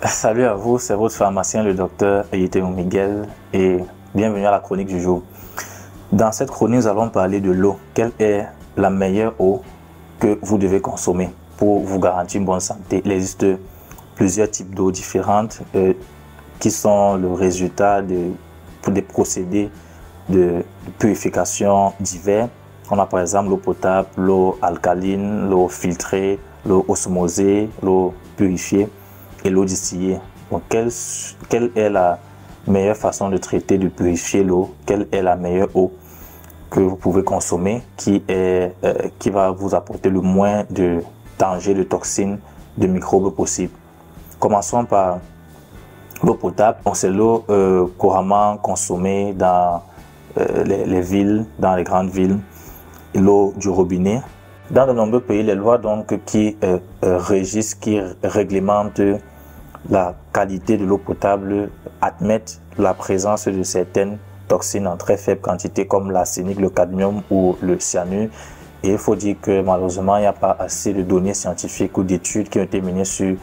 Salut à vous, c'est votre pharmacien le docteur Eyeteo Miguel et bienvenue à la chronique du jour. Dans cette chronique, nous allons parler de l'eau. Quelle est la meilleure eau que vous devez consommer pour vous garantir une bonne santé? Il existe plusieurs types d'eau différentes qui sont le résultat des procédés de purification divers. On a par exemple l'eau potable, l'eau alcaline, l'eau filtrée, l'eau osmosée, l'eau purifiée et l'eau distillée. Donc, quelle est la meilleure façon de traiter, de purifier l'eau? Quelle est la meilleure eau que vous pouvez consommer qui va vous apporter le moins de dangers, de toxines, de microbes possibles? Commençons par l'eau potable. C'est l'eau couramment consommée dans les villes, dans les grandes villes, l'eau du robinet. Dans de nombreux pays, les lois donc qui régissent, qui réglementent la qualité de l'eau potable admettent la présence de certaines toxines en très faible quantité comme l'arsenic, le cadmium ou le cyanure. Et il faut dire que malheureusement, il n'y a pas assez de données scientifiques ou d'études qui ont été menées sur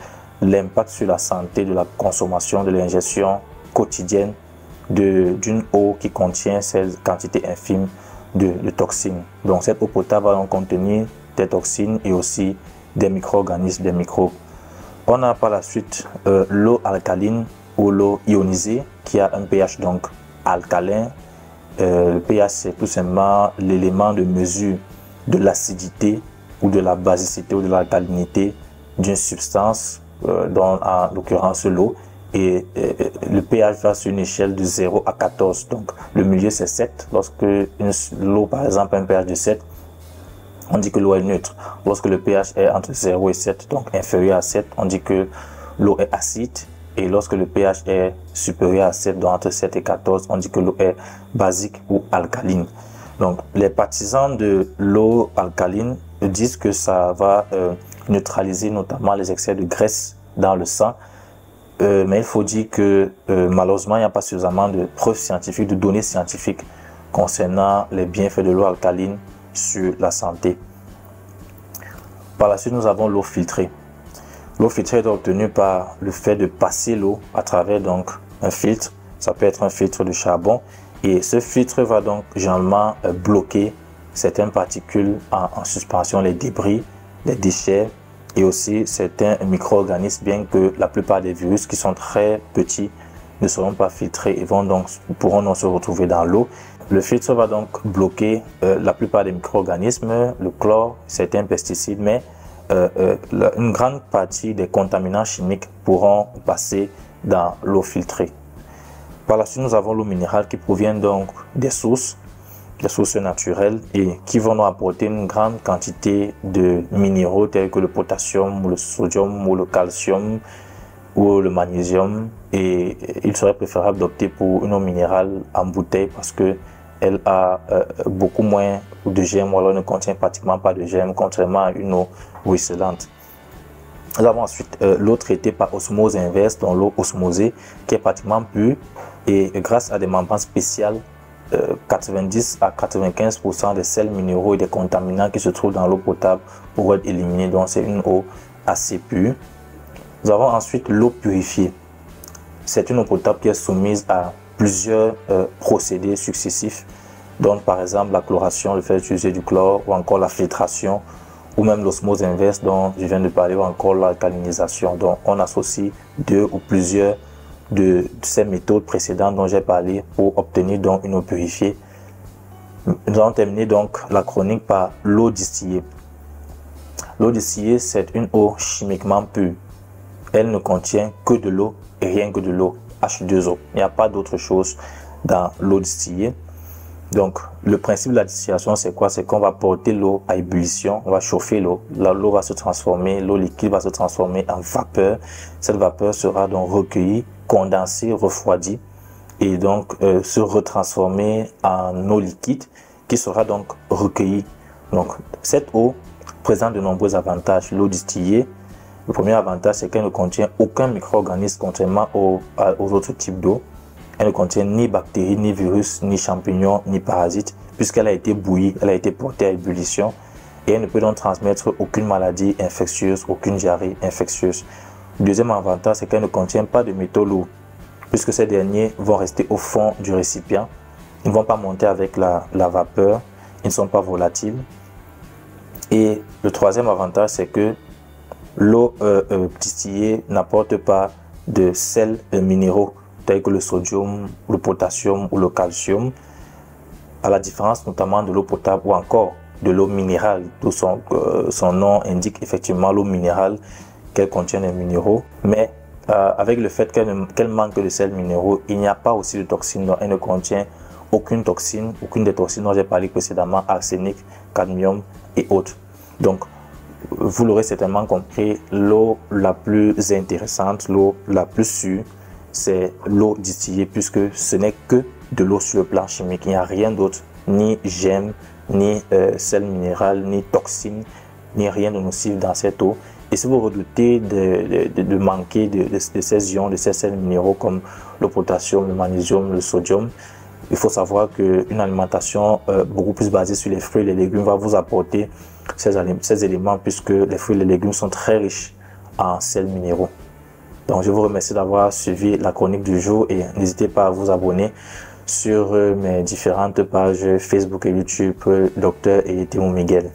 l'impact sur la santé de la consommation, de l'ingestion quotidienne d'une eau qui contient cette quantité infime de toxines. Donc cette eau potable va donc contenir des toxines et aussi des micro-organismes, des microbes. On a par la suite l'eau alcaline ou l'eau ionisée qui a un pH donc alcalin. Le pH c'est tout simplement l'élément de mesure de l'acidité ou de la basicité ou de l'alcalinité d'une substance, dont en l'occurrence l'eau. Et le pH va sur une échelle de 0 à 14. Donc le milieu c'est 7. Lorsque l'eau par exemple a un pH de 7, on dit que l'eau est neutre. Lorsque le pH est entre 0 et 7, donc inférieur à 7, on dit que l'eau est acide. Et lorsque le pH est supérieur à 7, donc entre 7 et 14, on dit que l'eau est basique ou alcaline. Donc les partisans de l'eau alcaline disent que ça va neutraliser notamment les excès de graisse dans le sang. Mais il faut dire que malheureusement, il n'y a pas suffisamment de preuves scientifiques, de données scientifiques concernant les bienfaits de l'eau alcaline sur la santé. Par la suite, nous avons l'eau filtrée. L'eau filtrée est obtenue par le fait de passer l'eau à travers donc un filtre. Ça peut être un filtre de charbon. Et ce filtre va donc généralement bloquer certaines particules en suspension, les débris, les déchets et aussi certains micro-organismes, bien que la plupart des virus qui sont très petits ne seront pas filtrés et pourront donc se retrouver dans l'eau. Le filtre va donc bloquer la plupart des micro-organismes, le chlore, certains pesticides, mais une grande partie des contaminants chimiques pourront passer dans l'eau filtrée. Par la suite, nous avons l'eau minérale qui provient donc des sources naturelles et qui vont nous apporter une grande quantité de minéraux tels que le potassium, ou le sodium, ou le calcium, ou le magnésium. Et il serait préférable d'opter pour une eau minérale en bouteille parce que elle a beaucoup moins de germes, ou alors ne contient pratiquement pas de germes, contrairement à une eau ruisselante. Nous avons ensuite l'eau traitée par osmose inverse, donc l'eau osmosée, qui est pratiquement pure et grâce à des membranes spéciales, 90 à 95% des sels minéraux et des contaminants qui se trouvent dans l'eau potable pourront être éliminés. Donc c'est une eau assez pure. Nous avons ensuite l'eau purifiée. C'est une eau potable qui est soumise à plusieurs procédés successifs, donc par exemple la chloration, le fait d'utiliser du chlore, ou encore la filtration, ou même l'osmose inverse dont je viens de parler, ou encore l'alcalinisation. Donc on associe deux ou plusieurs de ces méthodes précédentes dont j'ai parlé pour obtenir donc une eau purifiée. Nous allons terminer donc la chronique par l'eau distillée. L'eau distillée, c'est une eau chimiquement pure. Elle ne contient que de l'eau et rien que de l'eau, H2O. Il n'y a pas d'autre chose dans l'eau distillée. Donc, le principe de la distillation, c'est quoi? C'est qu'on va porter l'eau à ébullition, on va chauffer l'eau. L'eau va se transformer, l'eau liquide va se transformer en vapeur. Cette vapeur sera donc recueillie, condensée, refroidie et donc se retransformer en eau liquide qui sera donc recueillie. Donc, cette eau présente de nombreux avantages. L'eau distillée, le premier avantage, c'est qu'elle ne contient aucun micro-organisme, contrairement aux autres types d'eau. Elle ne contient ni bactéries, ni virus, ni champignons, ni parasites, puisqu'elle a été bouillie, elle a été portée à ébullition et elle ne peut donc transmettre aucune maladie infectieuse, aucune diarrhée infectieuse. Deuxième avantage, c'est qu'elle ne contient pas de métaux lourds, puisque ces derniers vont rester au fond du récipient. Ils ne vont pas monter avec la vapeur, ils ne sont pas volatiles. Et le troisième avantage, c'est que l'eau distillée n'apporte pas de sels minéraux tels que le sodium, le potassium ou le calcium, à la différence notamment de l'eau potable ou encore de l'eau minérale, d'où son nom indique effectivement l'eau minérale, qu'elle contient des minéraux. Mais avec le fait qu'elle manque de sels minéraux, il n'y a pas aussi de toxines, donc elle ne contient aucune toxine, aucune des toxines dont j'ai parlé précédemment, arsenic, cadmium et autres. Donc, vous l'aurez certainement compris, l'eau la plus intéressante, l'eau la plus sûre, c'est l'eau distillée, puisque ce n'est que de l'eau sur le plan chimique. Il n'y a rien d'autre, ni gemme, ni sel minéral, ni toxine, ni rien de nocif dans cette eau. Et si vous redoutez de manquer de ces ions, de ces sels minéraux comme le potassium, le magnésium, le sodium, il faut savoir qu'une alimentation beaucoup plus basée sur les fruits et les légumes va vous apporter ces éléments, puisque les fruits et les légumes sont très riches en sels minéraux. Donc je vous remercie d'avoir suivi la chronique du jour et n'hésitez pas à vous abonner sur mes différentes pages Facebook et YouTube, Dr Eyetemo Miguel.